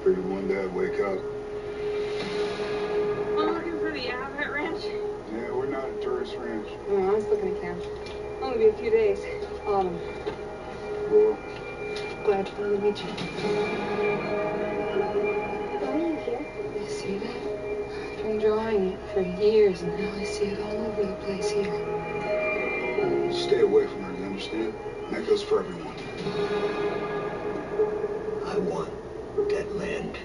Figured one day I'd wake up. I'm looking for the Abbott Ranch. Yeah, we're not a tourist ranch. Oh, I was looking at camp. Only be a few days. Autumn. Well, Glad to finally meet you. Why are you here? You see that? I've been drawing it for years, and now I see it all over the place here. stay away from her, you understand? And that goes for everyone. I want that land.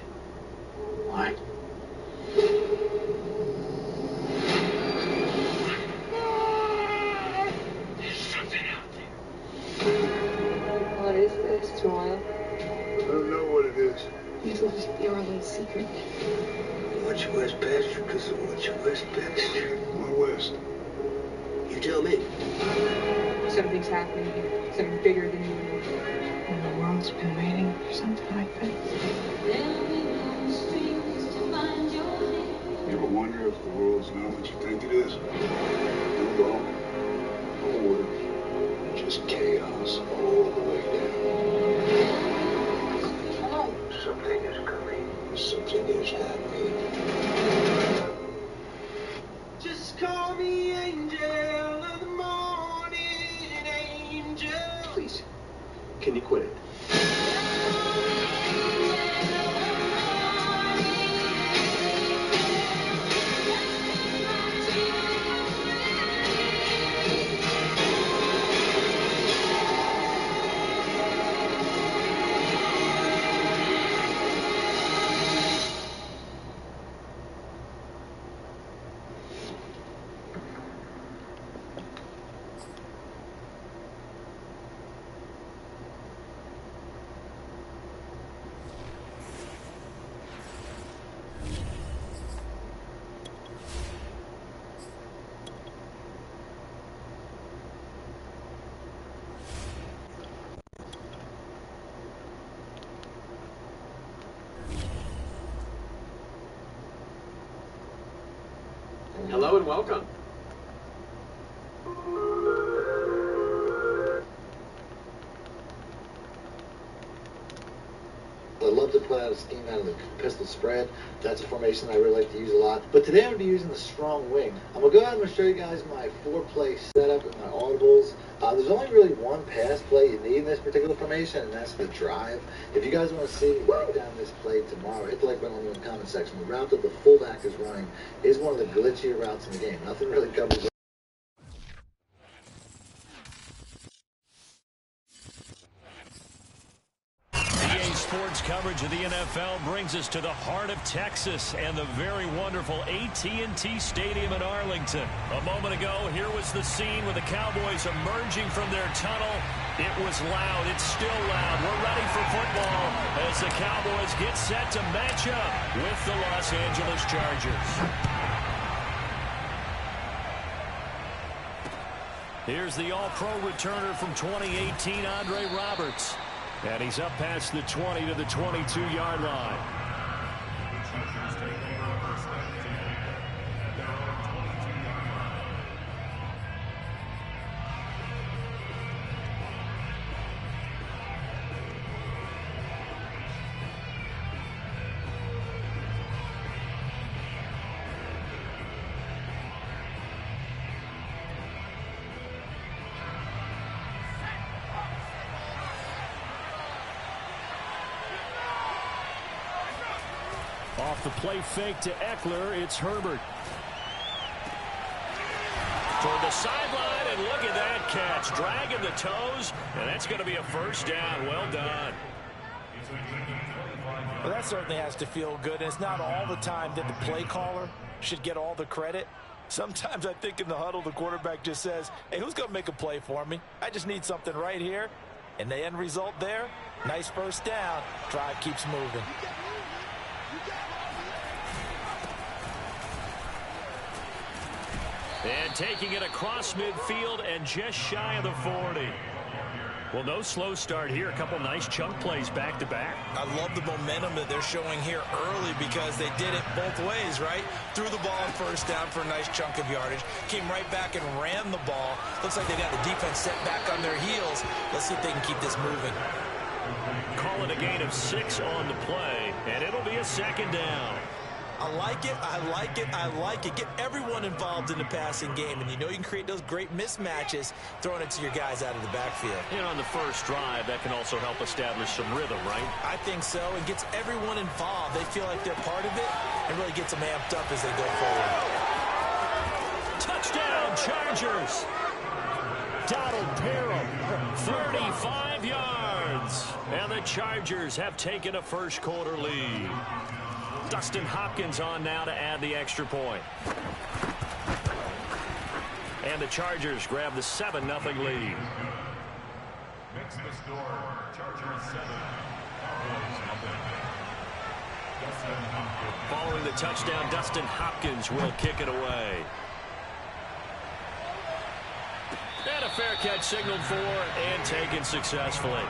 Why? There's something out there. What is this, Joel? I don't know what it is. It'll just be our little secret. What's your west pasture? Because of what's your west pasture? My west. You tell me. Something's happening here. Something bigger than you know. And the world's been waiting for something like this. You ever wonder if the world's not what you think it is? No law, no order, just chaos all the way down. Something is coming. Something is happening. Just call me angel of the morning, angel. Please, can you quit it? Hello and welcome. I love to put out a scheme out of the pistol spread. That's a formation I really like to use a lot. But today I'm going to be using the strong wing. I'm going to go ahead and show you guys my 4-play setup and my audibles. There's only really one pass play you need in this particular formation, and that's the drive. If you guys want to see me break down this play tomorrow, hit the like button in the comment section. The route that the fullback is running is one of the glitchier routes in the game. Nothing really covers it. Sports coverage of the NFL brings us to the heart of Texas and the very wonderful AT&T Stadium in Arlington. A moment ago, here was the scene with the Cowboys emerging from their tunnel. It was loud. It's still loud. We're ready for football as the Cowboys get set to match up with the Los Angeles Chargers. Here's the All-Pro returner from 2018, Andre Roberts. And he's up past the 20 to the 22-yard line. Off the play fake to Eckler, it's Herbert. Toward the sideline, and look at that catch. Dragging the toes, and that's going to be a first down. Well done. Well, that certainly has to feel good, and it's not all the time that the play caller should get all the credit. Sometimes I think in the huddle, the quarterback just says, hey, who's going to make a play for me? I just need something right here. And the end result there, nice first down. Drive keeps moving. And taking it across midfield and just shy of the 40. Well, no slow start here. A couple nice chunk plays back-to-back. I love the momentum that they're showing here early because they did it both ways, right? Threw the ball on first down for a nice chunk of yardage. Came right back and ran the ball. Looks like they got the defense set back on their heels. Let's see if they can keep this moving. call it a gain of 6 on the play, and it'll be a second down. I like it, I like it, I like it. Get everyone involved in the passing game, and you know you can create those great mismatches throwing it to your guys out of the backfield. And on the first drive, that can also help establish some rhythm, right? I think so, and gets everyone involved. They feel like they're part of it, and really gets them amped up as they go forward. Touchdown, Chargers! Donald Parham, 35 yards. And the Chargers have taken a first quarter lead. Dustin Hopkins on now to add the extra point. And the Chargers grab the 7-0 lead. Next to score, Chargers 7, Cowboys 0. Following the touchdown, Dustin Hopkins will kick it away. And a fair catch signaled for and taken successfully.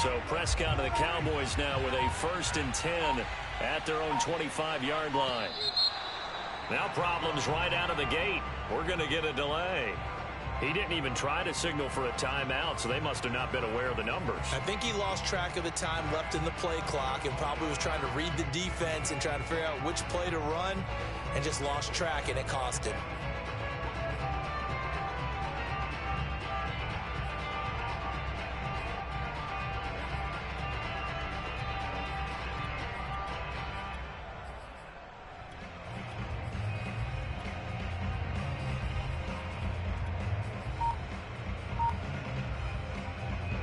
So Prescott and the Cowboys now with a 1st and 10 at their own 25-yard line. Now problems right out of the gate. We're going to get a delay. He didn't even try to signal for a timeout, so they must have not been aware of the numbers. I think he lost track of the time left in the play clock and probably was trying to read the defense and trying to figure out which play to run and just lost track, and it cost him.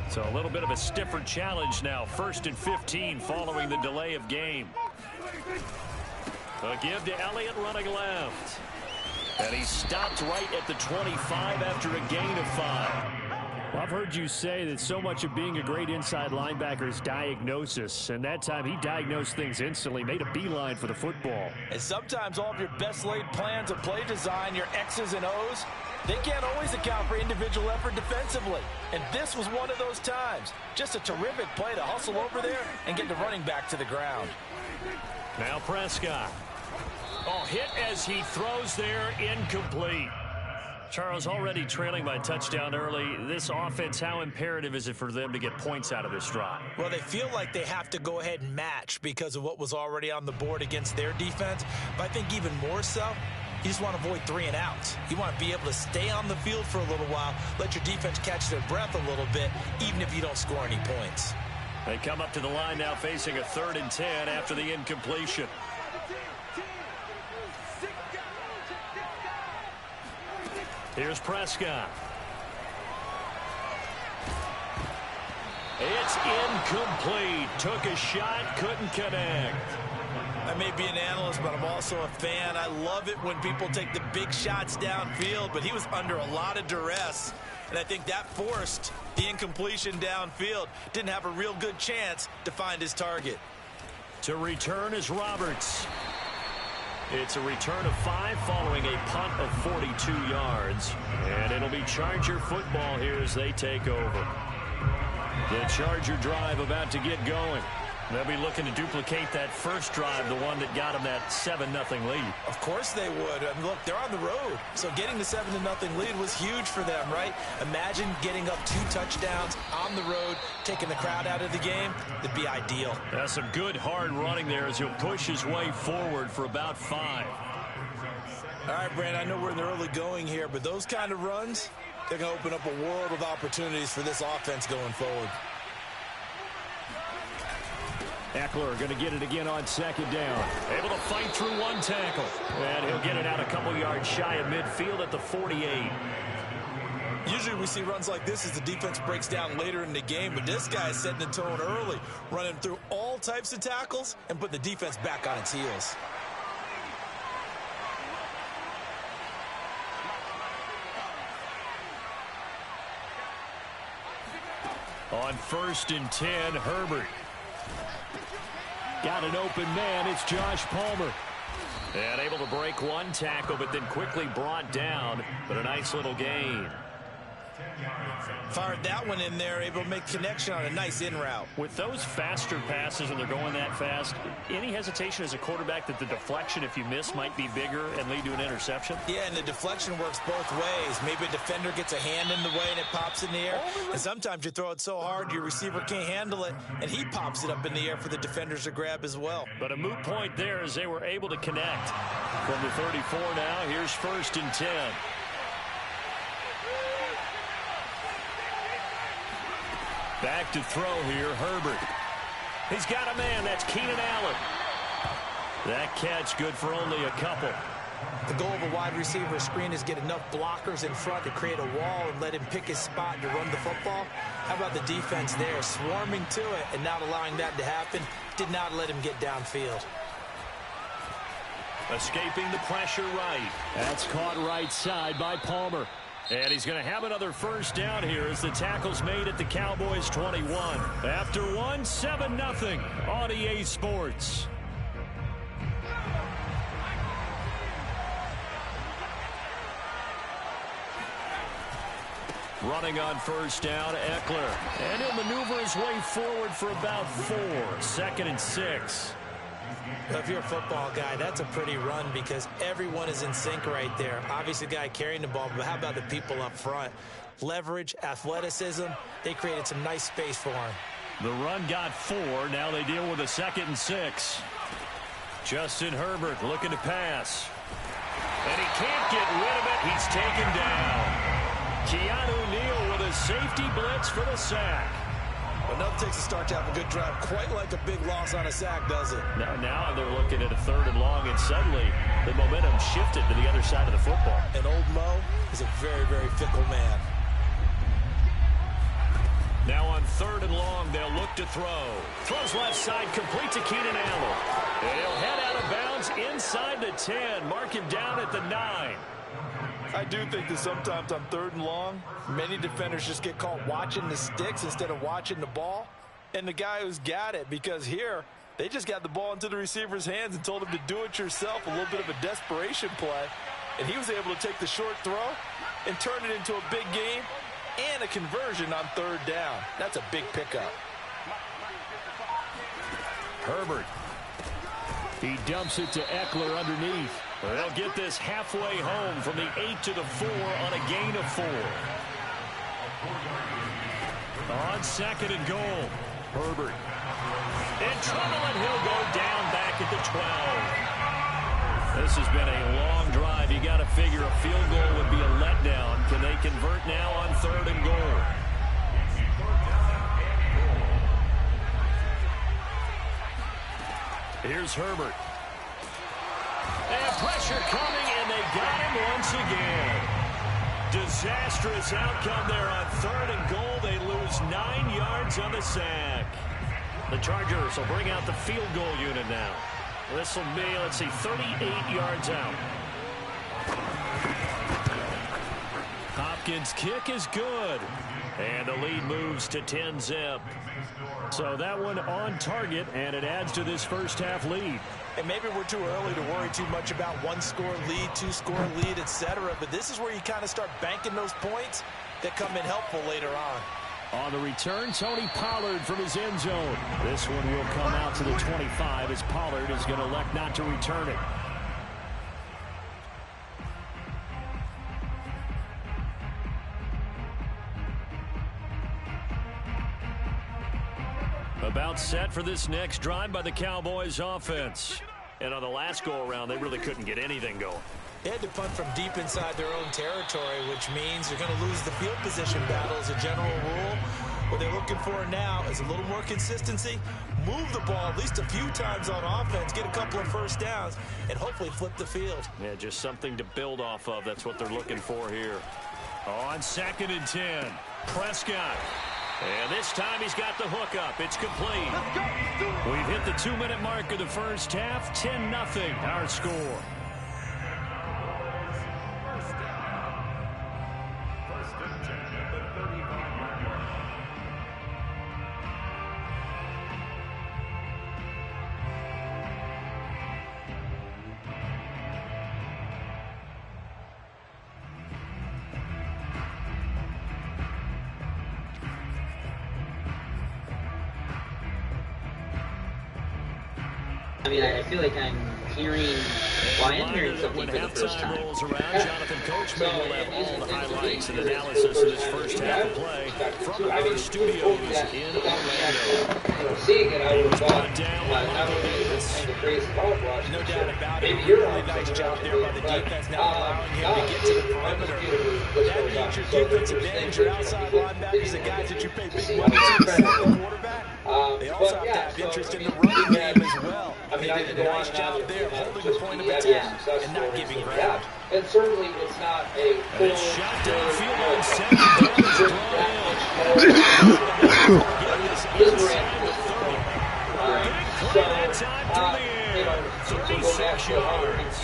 So a little bit of a stiffer challenge now. 1st and 15 following the delay of game. A give to Elliott running left. And he stopped right at the 25 after a gain of 5. Well, I've heard you say that so much of being a great inside linebacker is diagnosis. And that time he diagnosed things instantly, made a beeline for the football. And sometimes all of your best laid plans of play design, your X's and O's, they can't always account for individual effort defensively. And this was one of those times. Just a terrific play to hustle over there and get the running back to the ground. Now Prescott. Oh, hit as he throws there, incomplete. Charles, already trailing by touchdown early. This offense, how imperative is it for them to get points out of this drive? Well, they feel like they have to go ahead and match because of what was already on the board against their defense. But I think even more so, you just want to avoid 3 and outs. You want to be able to stay on the field for a little while, let your defense catch their breath a little bit, even if you don't score any points. They come up to the line now facing a 3rd and 10 after the incompletion. Here's Prescott. It's incomplete. Took a shot, couldn't connect. I may be an analyst, but I'm also a fan. I love it when people take the big shots downfield, but he was under a lot of duress, and I think that forced the incompletion downfield. Didn't have a real good chance to find his target. To return is Roberts. It's a return of 5 following a punt of 42 yards, and it'll be Charger football here as they take over. The Charger drive about to get going. They'll be looking to duplicate that first drive, the one that got them that 7-0 lead. Of course they would. I mean, look, they're on the road. So getting the 7-0 lead was huge for them, right? Imagine getting up 2 touchdowns on the road, taking the crowd out of the game. That'd be ideal. That's some good hard running there as he'll push his way forward for about 5. All right, Brandon, I know we're in the early going here, but those kind of runs, they're going to open up a world of opportunities for this offense going forward. Eckler going to get it again on 2nd down. Able to fight through 1 tackle. And he'll get it out a couple yards shy of midfield at the 48. Usually we see runs like this as the defense breaks down later in the game, but this guy is setting the tone early, running through all types of tackles and put the defense back on its heels. On 1st and 10, Herbert. Got an open man. It's Josh Palmer. And able to break one tackle, but then quickly brought down. But a nice little gain. Fired that one in there, able to make connection on a nice in route. With those faster passes when they're going that fast, any hesitation as a quarterback that the deflection, if you miss, might be bigger and lead to an interception? Yeah, and the deflection works both ways. Maybe a defender gets a hand in the way and it pops in the air. And sometimes you throw it so hard your receiver can't handle it, and he pops it up in the air for the defenders to grab as well. But a moot point there as they were able to connect. From the 34 now, here's 1st and 10. Back to throw here, Herbert. He's got a man. That's Keenan Allen. That catch good for only a couple. The goal of a wide receiver screen is get enough blockers in front to create a wall and let him pick his spot to run the football. How about the defense there, swarming to it and not allowing that to happen? Did not let him get downfield. Escaping the pressure right. That's caught right side by Palmer. And he's going to have another first down here as the tackle's made at the Cowboys 21. After one, 7-0 on EA Sports. Running on first down, Eckler. And he'll maneuver his way forward for about 4. 2nd and 6. If you're a football guy, that's a pretty run because everyone is in sync right there. Obviously, the guy carrying the ball, but how about the people up front? Leverage, athleticism, they created some nice space for him. The run got 4. Now they deal with a 2nd and 6. Justin Herbert looking to pass. And he can't get rid of it. He's taken down. Keanu Neal with a safety blitz for the sack. But nothing takes a start to have a good drive quite like a big loss on a sack, does it? Now they're looking at a 3rd and long, and suddenly the momentum shifted to the other side of the football. And old Mo is a very, very fickle man. Now on 3rd and long, they'll look to throw. Throws left side, complete to Keenan Allen. And he'll head out of bounds inside the 10. Mark him down at the 9. I do think that sometimes on 3rd and long, many defenders just get caught watching the sticks instead of watching the ball. And the guy who's got it, because here, they just got the ball into the receiver's hands and told him to do it yourself, a little bit of a desperation play. And he was able to take the short throw and turn it into a big game and a conversion on 3rd down. That's a big pickup. Herbert. He dumps it to Eckler underneath. They'll get this halfway home from the 8 to the 4 on a gain of 4. On 2nd and goal, Herbert. In trouble, and he'll go down back at the 12. This has been a long drive. You got to figure a field goal would be a letdown. Can they convert now on 3rd and goal? Here's Herbert. And pressure coming, and they got him once again. Disastrous outcome there on 3rd and goal. They lose 9 yards on the sack. The Chargers will bring out the field goal unit now. This will be, let's see, 38 yards out. Hopkins' kick is good. And the lead moves to 10-zip. So that one on target, and it adds to this first half lead. And maybe we're too early to worry too much about 1-score lead, 2-score lead, etc. But this is where you kind of start banking those points that come in helpful later on. On the return, Tony Pollard from his end zone. This one will come out to the 25 as Pollard is going to elect not to return it. About set for this next drive by the Cowboys offense. And on the last go-around, they really couldn't get anything going. They had to punt from deep inside their own territory, which means they're going to lose the field position battle as a general rule. What they're looking for now is a little more consistency, move the ball at least a few times on offense, get a couple of first downs, and hopefully flip the field. Yeah, just something to build off of. That's what they're looking for here. On 2nd and 10, Prescott. And this time he's got the hook up. It's complete. We've hit the 2-minute mark of the first half. 10-0 our score. I mean, I feel like I am hearing something for the first time. Rolls around, Jonathan Coachman will have all the highlights and analysis of this first half of play from our studios in Orlando. Seeing it, I would have thought down not only is it kind of crazy ball watch, No doubt about it. maybe you're Really nice job there by the defense, not allowing him to get to the perimeter. That means your defensive ends, your outside linebackers, the guys that you pay big money to defend the quarterback. They also have to have interest in the running game as well. They did a nice job there holding the point of attack and not giving ground. And certainly it's not a full shot downfield on second down is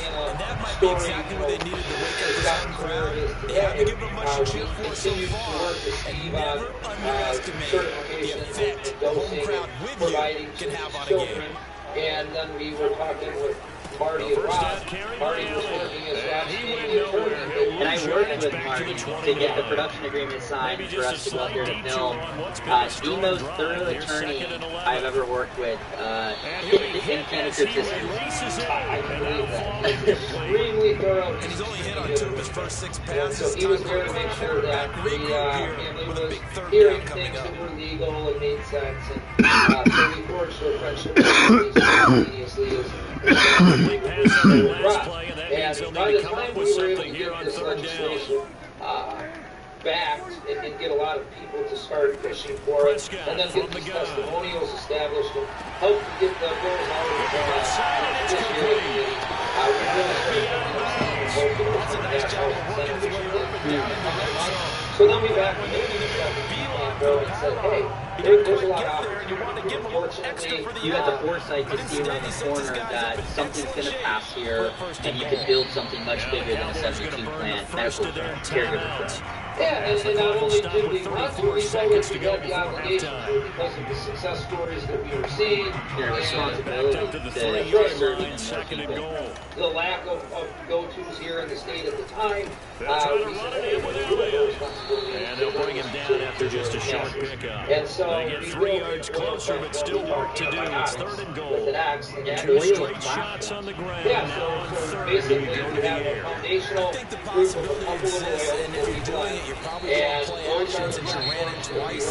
And that might be exactly what they needed to wake up this home crowd. They haven't given them much to cheer for so far. And never underestimate the effect the home crowd with you can have on a game. And then we were talking with Marty and Rob. Marty was working as and I worked with Marty to get the production agreement signed for us to go out there to film. The most thorough attorney I've ever worked with in Canada history. I can believe that. Extremely thorough. And he's only hit on 2 of his first 6 passes. So he was there to make sure that the family was hearing things that were legal and made sense. And so we forged a friendship immediately. And by the time we were able to get this legislation backed and get a lot of people to start pushing for it, and then get these testimonials established and help to get the bills out of the judiciary committee, we really so then we backed the meeting and said, hey, there's a lot of you had the foresight to see around the corner that something's going to pass here, and you can build something much bigger than a 17 plan medical caregiver plan. Yeah, and not only did we want to, we felt like we had the obligation to because of the success stories that we were seeing. Your responsibility to serve and goal. The lack of go-tos here in the state at the time. And they'll bring him down after just a short pickup. And so they get 3 yards closer, but still work to do. It's 3rd and goal. And 2 straight shots on the ground. Yeah, now on so 3rd. basically You go to we the have a air. foundational I think the group of a possibility couple of exists, and if you're doing it, you're probably going to play action since you ran it twice.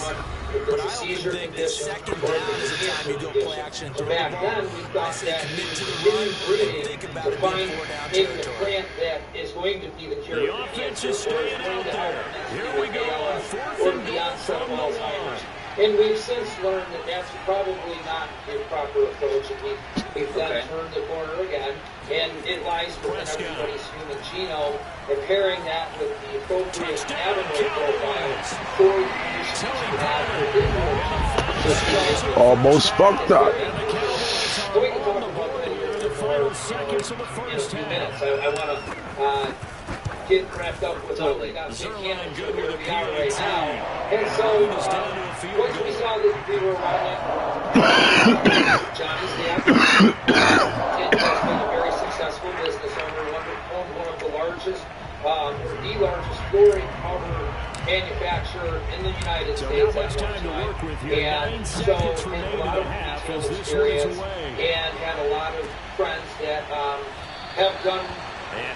But I often think that 2nd down is the time you go play action and throw the back then, ball. we I thought say that commit to the we run, didn't but think about to it find being 4-down maybe a territory. plant that is going to be the cure. The offense is staying out there. Here we go on 4th and goal from the line. And we've since learned that that's probably not the proper approach. And we've then turned the corner again. And it lies within everybody's human genome. And pairing that with the appropriate cannabinoid profile for the use of Almost fucked up. we can talk about that The final seconds of the in a first few half. minutes. I want to get wrapped up with what we got St. Cannabis where we are right now. And so, once we saw that we were running Johnny's dad, it has been a very successful business owner, one of the largest, or the largest flooring cover manufacturer in the United States not much at one time to time. work with here. 9 And so, seconds a remaining lot in of the half retail as this experience, one's away. and had a lot of friends that have done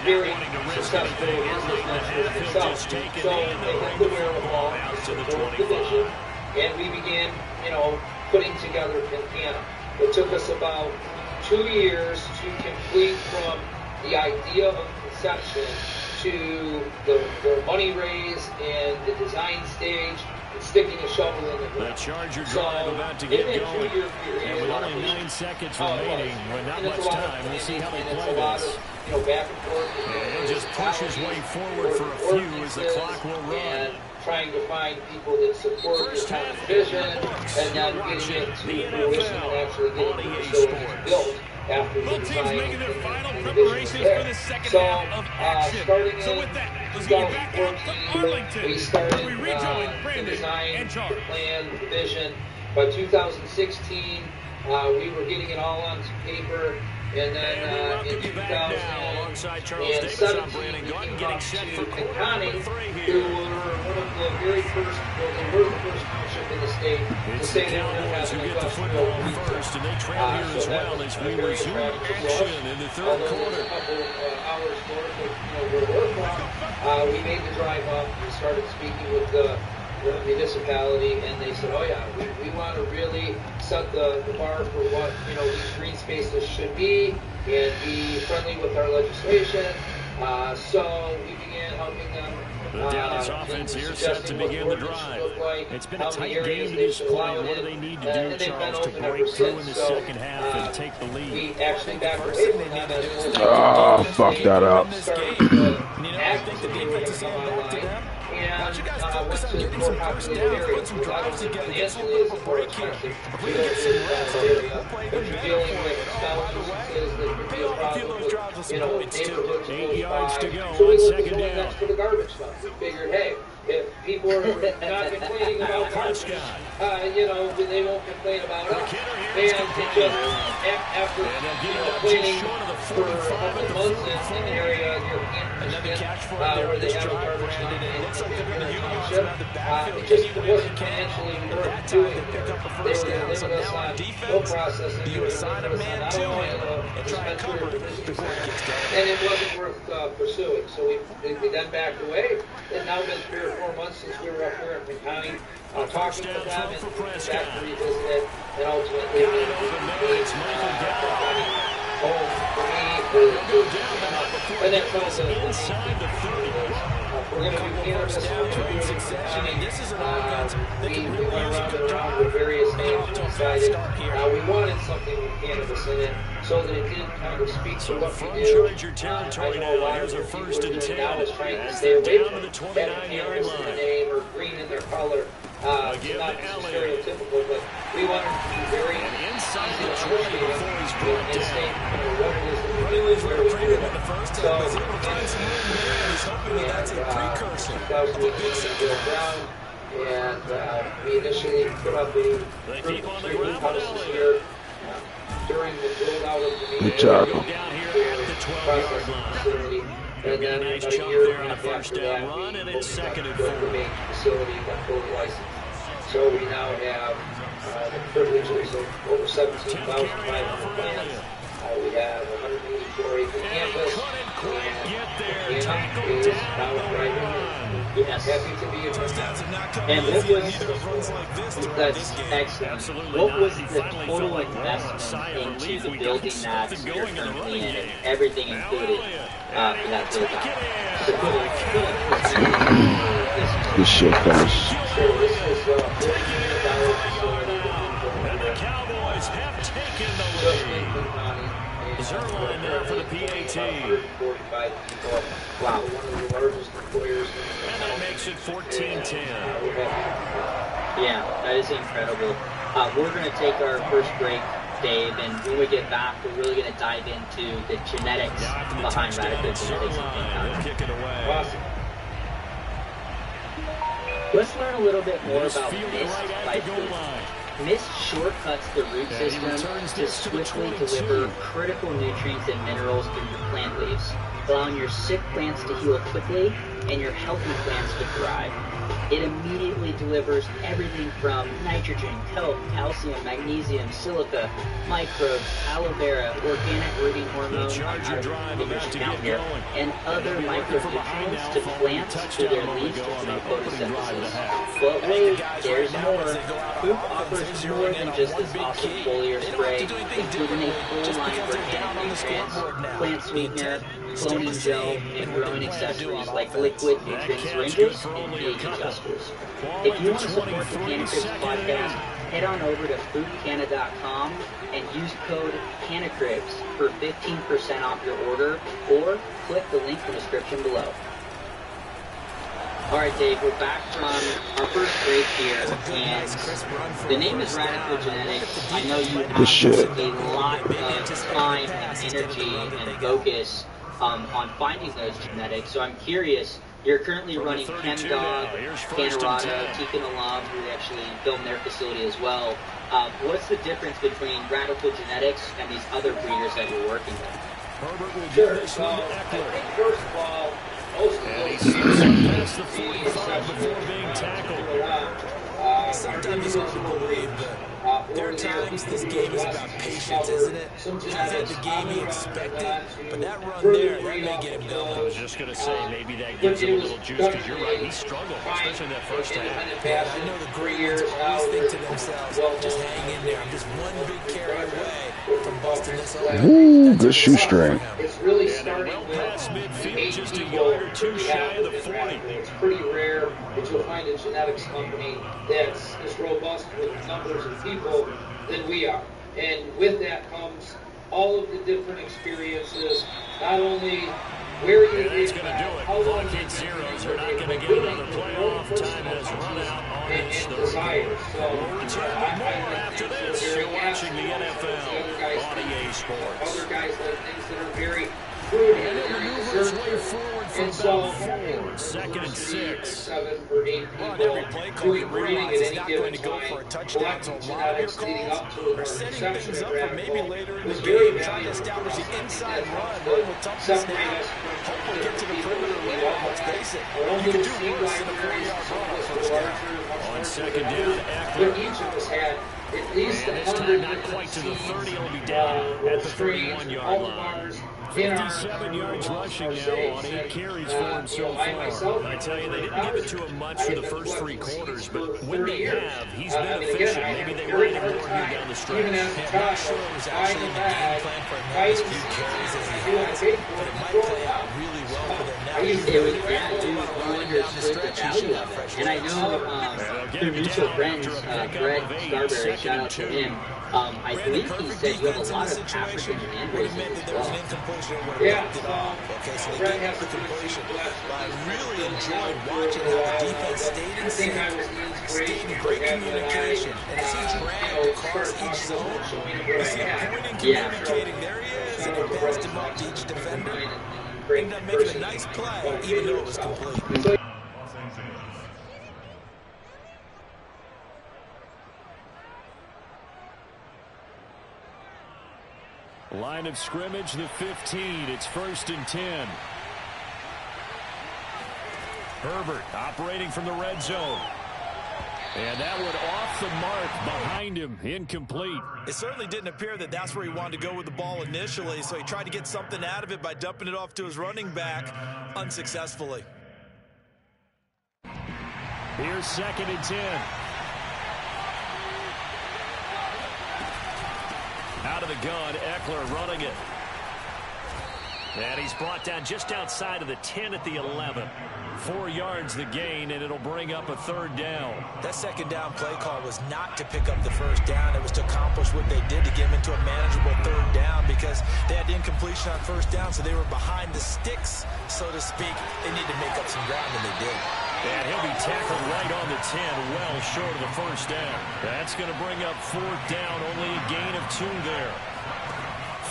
very successful business ventures themselves. So they had the wherewithal to support the vision, and we began, putting together Pincana. It took us about 2 years to complete from the idea of conception to the money raise and the design stage and sticking a shovel in the ground. The Charger drive about to get going. And with only 9 seconds remaining, with not much time, we'll see how they play this. Back and forth. And he'll just push his way forward for a few as the clock will run. And trying to find people that support this kind of vision, and then getting it to fruition and actually getting the facilities built after the design making their final and the preparations vision was for there. the second So, half of action. starting So in with that, let's get you back out to 2014, Arlington, we started where we rejoin the Brandon design, and the Charles. plan, the vision. By 2016, we were getting it all onto paper. And then in 2017, we came up to Conning, who were one of the very first, they were the first township in the state to say they were going to have who an get the industrial football retail. first, and they trail here as well as we resume action in the third quarter. A couple hours north of where we're from, we made the drive up. We started speaking with the municipality, and they said, "Oh yeah, we want to really set the bar for what these green spaces should be, and be friendly with our legislation." So we began helping them. The Dallas offense here set to begin the drive. It's been a tight game to this point. What do they need to do, Charles, to break through in the second half and take the lead? We actually backed away from them. Oh, fuck that up. I think the defense is getting back to them. Why don't you guys focus on getting some first downs, put some drives together, get a little bit of a break here. If we can get some rest here, we'll play good pick up a few of those drives with some points, too. 8 yards to go So we on looked at second going down. next for the garbage stuff. We figured, hey, if people are not complaining about garbage, they won't complain about us. And just after complaining for a couple months in the area near Kansas, where they have a garbage dump, it just wasn't financially worth doing it. They were going to limit us on no processing. Do you assign a man to him and try and cover it before it gets done? And it wasn't worth pursuing. So we then backed away. It's now been 3 or 4 months since we were up here in County talking to them and back to revisit it. And ultimately, home for me. And then Inside the 30. we're going to do cannabis. This is an offense that can We really went use a good around with various names and decided here. we wanted something with cannabis in it so that it did kind of speak to what From we do. Charger territory now, here's a first and 10 now is trying to as stay they're away down to from the having 29-yard cannabis in the line. name or green in their color. Again, Not the alley. stereotypical, but we wanted to be very Inside easy the to 20 understand before he's brought and down. state what it is that we do and where we do it. In the first So, half, he's able to find some room there, and he's hoping that that's a precursor of a big second half. And we initially put up a They group keep of on the 3 ground houses with here during the build-out of the main Good job. Go down here at the 12-yard line. facility. They'll And get a then nice about a chunk year there and on a the half first after down that, run, and we it's second and built the 4. main facility, got fully licensed. So we now have the privileges of over 17,500 plants. We have 184-acre campus. Couldn't quite get there. And Tackled is down now on the driving. run. Yes. Happy to be a Touchdowns have not come And what easy, was- and neither have runs like this throughout That's this game. excellent. Absolutely What not. was He the finally total felt like a investment sigh of into relief. the We got building that something you're going in the currently running in, game. and everything included Hallelujah. for that build Take out? it in. Good shit, fellas. So this is $1 million facility. And the Cowboys have taken the Just in lead. Cook County. Zerline there for the PAT. 145 people. Wow, one of the largest employers. And that makes it 14-10. Yeah, that is incredible. We're going to take our first break, Dave, and when we get back, we're really going to dive into the genetics After the behind touchdown, radical it's genetics. Zerline. They'll kick it away. Awesome. Let's learn a little bit more This about fielded mist right at by the goal food. line. Mist shortcuts the root And he system returns to this to the swiftly 22. deliver critical nutrients and minerals through your plant leaves, allowing your sick plants to heal quickly and your healthy plants to thrive. It immediately delivers everything from nitrogen, kelp, calcium, magnesium, silica, microbes, aloe vera, organic rooting hormone, Charger drive about to get going. and other micronutrients to plants through their leaves to promote photosynthesis. But wait, there's more. Poop offers more than just this awesome foliar spray, including a full line of organic nutrients, plant sweetener, cloning gel, and growing accessories like liquid nutrient syringes and pH adjusters. If you want to support the Cannabis podcast, head on over to foodcanna.com and use code CANNACRIBS for 15% off your order, or click the link in the description below. All right, Dave, we're back from our first break here, and the name is Radical Genetics. I know you have a lot of time and energy and focus on finding those genetics, so I'm curious. You're currently running ChemDog, Canorado, Tican Alum, who actually filmed their facility as well. What's the difference between Radical Genetics and these other breeders that you're working with? Herbert will Sure. give this So, one to I Eckler. think first of all, most of And he those slips past the 45 before being tackled. sometimes it's hard to believe, but there are times this game is about patience, isn't it? He's had the game he expected, but that run there, that may get him going. I was just going to say, maybe that gives him a little juice, because you're right, he struggled, especially in that first half. Yeah, I know the great ones always think to themselves, just hang in there. I'm just one big carry away from busting this open. Ooh, good shoestring. It's really And starting well with past midfield, 8 just a people yard or two shy of the 40. It's pretty rare that you'll find a genetics company that's as robust with numbers of people than we are. And with that comes all of the different experiences, not only where you And that's going to do it. Clock hit zeros. They're not going to get another playoff. Time has run out on this third quarter. We'll return with more after this. You're watching the NFL on EA Sports. Other guys like things that are very fruity. And it maneuvers way forward from about 4. Second and 6. 7 or 8 Well, people every play call you doing breathing realize at it's any not given going to go time. for a touchdown, so a lot of your calls are setting things up for maybe later in the very game, trying to establish the inside run with toughness now. Hopefully get to the perimeter later. Let's face it, you can do worse than a 4-yard run on first down. On second down, But Eckler. each of us had at least And this time not quite to the 30. It'll be down at the 31-yard line. 57 yards rushing now on 8 carries for him so far. I tell you, they didn't give it to him much for the first 3 quarters, but when they have, he's been efficient. Maybe they wanted him more here down the stretch. I'm not sure it was actually in the game plan for him to have as few carries as he has, but it might play out really well for them now. It was, yeah, you understood the value of it. And I know through mutual friends, Greg Starberry, shout out to him, I believe he said you have a lot of African and races as well. Yeah, okay, so they gave up the completion. But I really enjoyed watching how the defense stayed in sync, stayed in great communication. And as he dragged across each zone, you see him pointing, communicating. There he is, and he passed him up to each defender. Ended up making a nice play, even though it was complete. Line of scrimmage, the 15. It's 1st and 10. Herbert operating from the red zone. And that one off the mark behind him, incomplete. It certainly didn't appear that that's where he wanted to go with the ball initially, so he tried to get something out of it by dumping it off to his running back unsuccessfully. Here's 2nd and 10. Out of the gun, Eckler running it. And he's brought down just outside of the 10 at the 11. 4 yards the gain, and it'll bring up a 3rd down. That 2nd down play call was not to pick up the 1st down. It was to accomplish what they did to get him into a manageable 3rd down because they had the incompletion on 1st down, so they were behind the sticks, so to speak. They need to make up some ground, and they did. And he'll be tackled right on the 10, well short of the 1st down. That's going to bring up 4th down, only a gain of 2 there.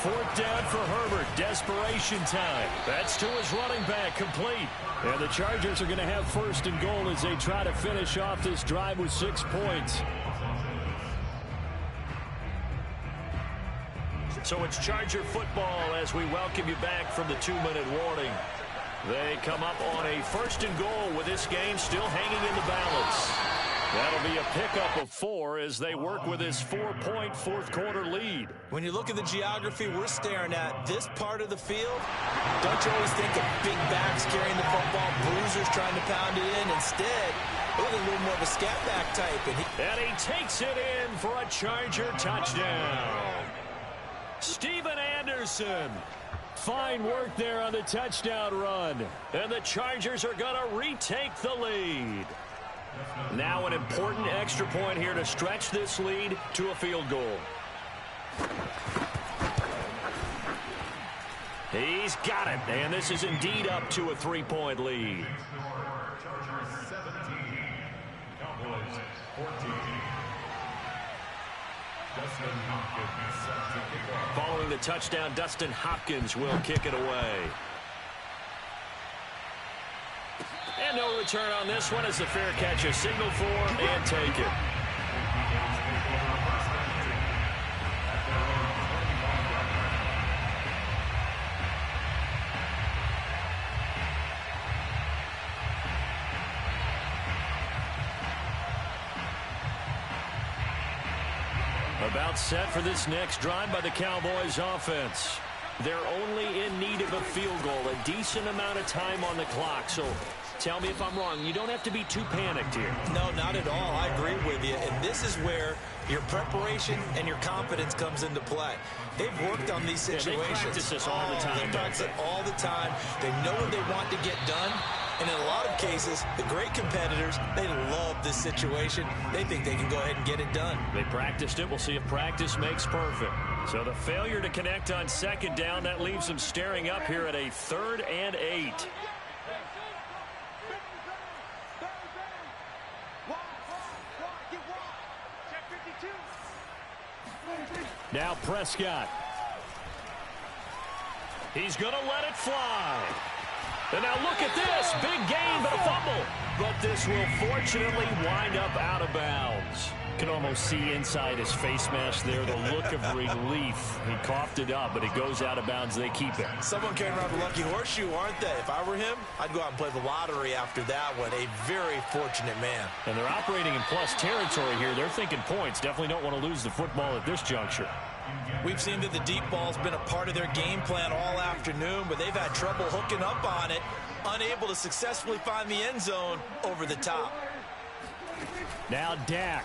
4th down for Herbert, desperation time. That's to his running back, complete. And the Chargers are going to have 1st and goal as they try to finish off this drive with 6 points. So it's Charger football as we welcome you back from the 2-minute warning. They come up on a 1st and goal with this game still hanging in the balance. That'll be a pickup of 4 as they work with this 4-point 4th quarter lead. When you look at the geography we're staring at, this part of the field, don't you always think of big backs carrying the football, bruisers trying to pound it in? Instead, look at a little more of a scat back type. And he takes it in for a Charger touchdown. Steven Anderson. Fine work there on the touchdown run. And the Chargers are going to retake the lead. Now an important extra point here to stretch this lead to a field goal. He's got it, and this is indeed up to a 3-point lead. Chargers 17, Cowboys 14. Dustin Hopkins set to kick off. Following the touchdown, Dustin Hopkins will kick it away. And no return on this one as the fair catch is signaled for and take it. About set for this next drive by the Cowboys offense. They're only in need of a field goal, a decent amount of time on the clock. So tell me if I'm wrong. You don't have to be too panicked here. No, not at all. I agree with you. And this is where your preparation and your confidence comes into play. They've worked on these situations. They practice this all the time. They practice it all the time. They know what they want to get done. And in a lot of cases, the great competitors, they love this situation. They think they can go ahead and get it done. They practiced it. We'll see if practice makes perfect. So the failure to connect on second down, that leaves them staring up here at a 3rd and 8. Now Prescott. He's going to let it fly. And now look at this. Big gain, but a fumble. But this will fortunately wind up out of bounds. Can almost see inside his face mask there the look of relief. He coughed it up, but it goes out of bounds. They keep it. Someone carrying around the lucky horseshoe, aren't they? If I were him, I'd go out and play the lottery after that one. A very fortunate man. And they're operating in plus territory here. They're thinking points. Definitely don't want to lose the football at this juncture. We've seen that the deep ball's been a part of their game plan all afternoon, but they've had trouble hooking up on it, unable to successfully find the end zone over the top. Now Dak.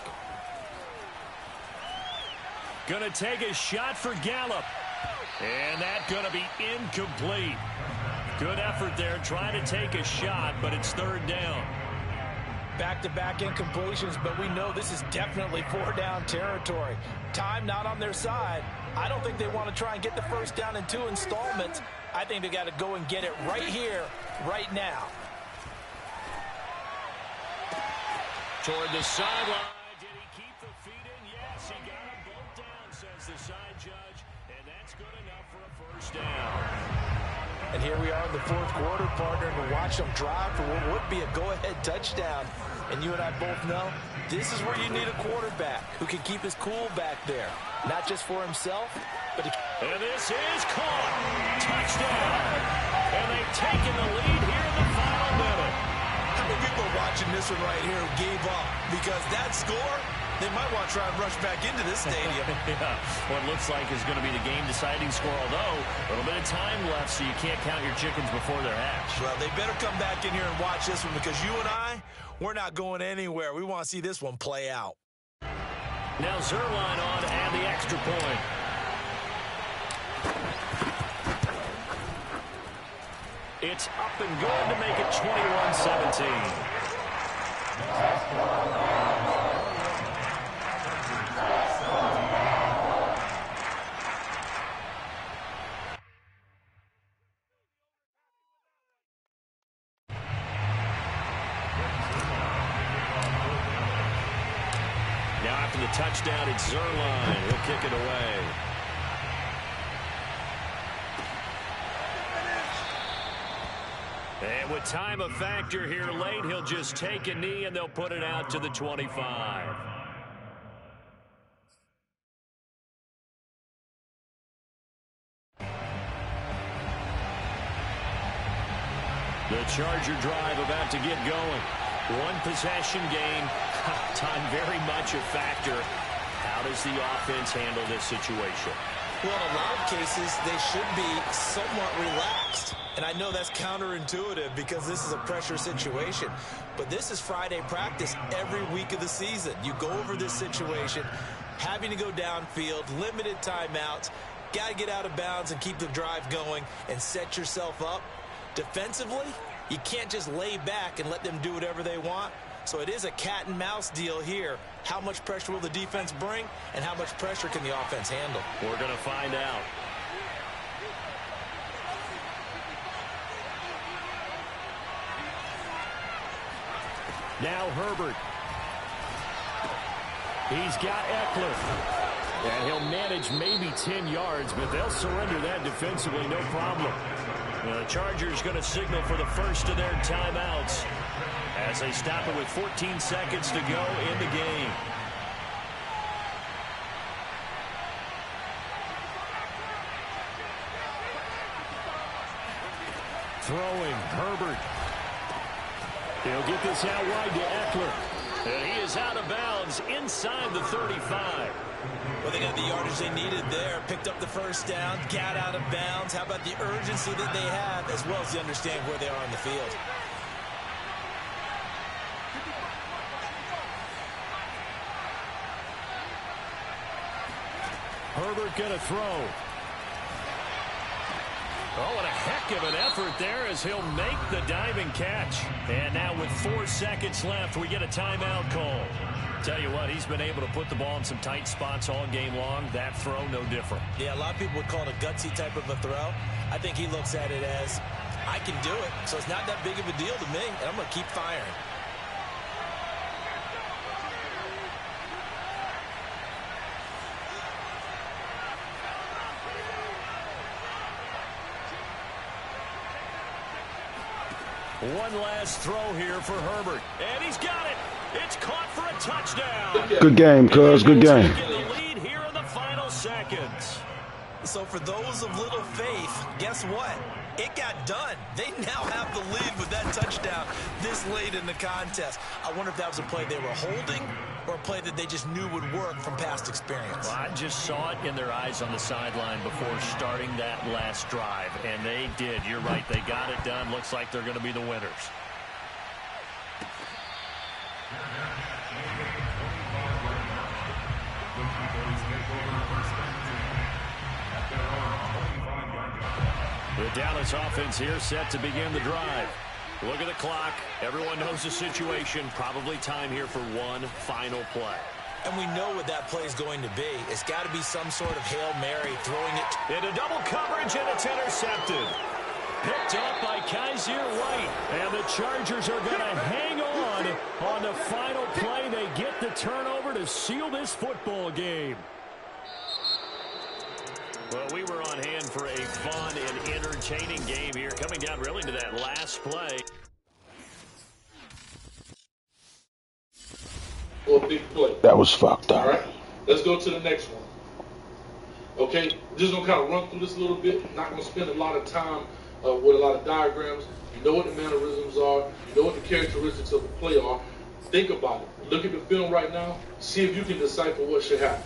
Going to take a shot for Gallup. And that's going to be incomplete. Good effort there trying to take a shot, but it's 3rd down. Back-to-back incompletions, but we know this is definitely 4-down territory. Time not on their side. I don't think they want to try and get the first down in 2 installments. I think they got to go and get it right here, right now. Toward the sideline. Did he keep the feet in? Yes, he got them both down, says the side judge. And that's good enough for a first down. And here we are in the 4th quarter, partner, to watch them drive for what would be a go-ahead touchdown. And you and I both know this is where you need a quarterback who can keep his cool back there. Not just for himself, but and this is caught. Touchdown. And they've taken the lead here in the final minute. How many people watching this one right here gave up? Because that score, they might want to try and rush back into this stadium. Yeah. What looks like is going to be the game-deciding score, although a little bit of time left, so you can't count your chickens before they're hatched. Well, they better come back in here and watch this one, because you and I, we're not going anywhere. We want to see this one play out. Now Zerline on and the extra point. It's up and good to make it 21-17. Now after the touchdown, it's Zerline. He'll kick it away. And with time a factor here late, he'll just take a knee and they'll put it out to the 25. The Charger drive about to get going. 1 possession game. Time very much a factor. How does the offense handle this situation? Well, in a lot of cases, they should be somewhat relaxed. And I know that's counterintuitive because this is a pressure situation. But this is Friday practice every week of the season. You go over this situation, having to go downfield, limited timeouts, got to get out of bounds and keep the drive going and set yourself up. Defensively, you can't just lay back and let them do whatever they want. So it is a cat and mouse deal here. How much pressure will the defense bring, and how much pressure can the offense handle? We're going to find out. Now Herbert. He's got Eckler. And he'll manage maybe 10 yards, but they'll surrender that defensively, no problem. The Chargers going to signal for the first of their timeouts as they stop it with 14 seconds to go in the game. Throwing, Herbert. He'll get this out wide to Eckler. And he is out of bounds inside the 35. Well, they got the yardage they needed there. Picked up the first down, got out of bounds. How about the urgency that they have, as well as the understanding where they are on the field? Herbert going to throw. Oh, and a heck of an effort there as he'll make the diving catch. And now with 4 seconds left, we get a timeout call. Tell you what, he's been able to put the ball in some tight spots all game long. That throw, no different. Yeah, a lot of people would call it a gutsy type of a throw. I think he looks at it as, I can do it, so it's not that big of a deal to me, and I'm going to keep firing. One last throw here for Herbert. And he's got it. It's caught for a touchdown. Good game, cuz. Good game. The lead here in the final seconds. So for those of little faith, guess what? It got done. They now have the lead with that touchdown this late in the contest. I wonder if that was a play they were holding or a play that they just knew would work from past experience. Well, I just saw it in their eyes on the sideline before starting that last drive, and they did. You're right. They got it done. Looks like they're going to be the winners. The Dallas offense here set to begin the drive. Look at the clock. Everyone knows the situation. Probably time here for one final play. And we know what that play is going to be. It's got to be some sort of Hail Mary, throwing it into double coverage, and it's intercepted. Picked up by Kaiser White. And the Chargers are going to hang on the final play. They get the turnover to seal this football game. Well, we were on hand for a fun and entertaining game here, coming down really to that last play. Or a big play. That was fucked up. All right, let's go to the next one. Okay, just gonna kind of run through this a little bit. Not gonna spend a lot of time with a lot of diagrams. You know what the mannerisms are. You know what the characteristics of the play are. Think about it. Look at the film right now. See if you can decipher what should happen.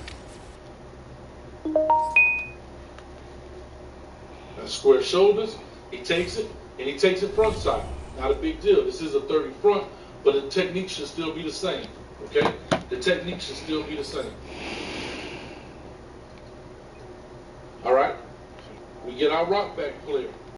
Now, square shoulders. He takes it, and he takes it front side. Not a big deal. This is a 30 front, but the technique should still be the same. Okay? The technique should still be the same. All right? We get our rock back player.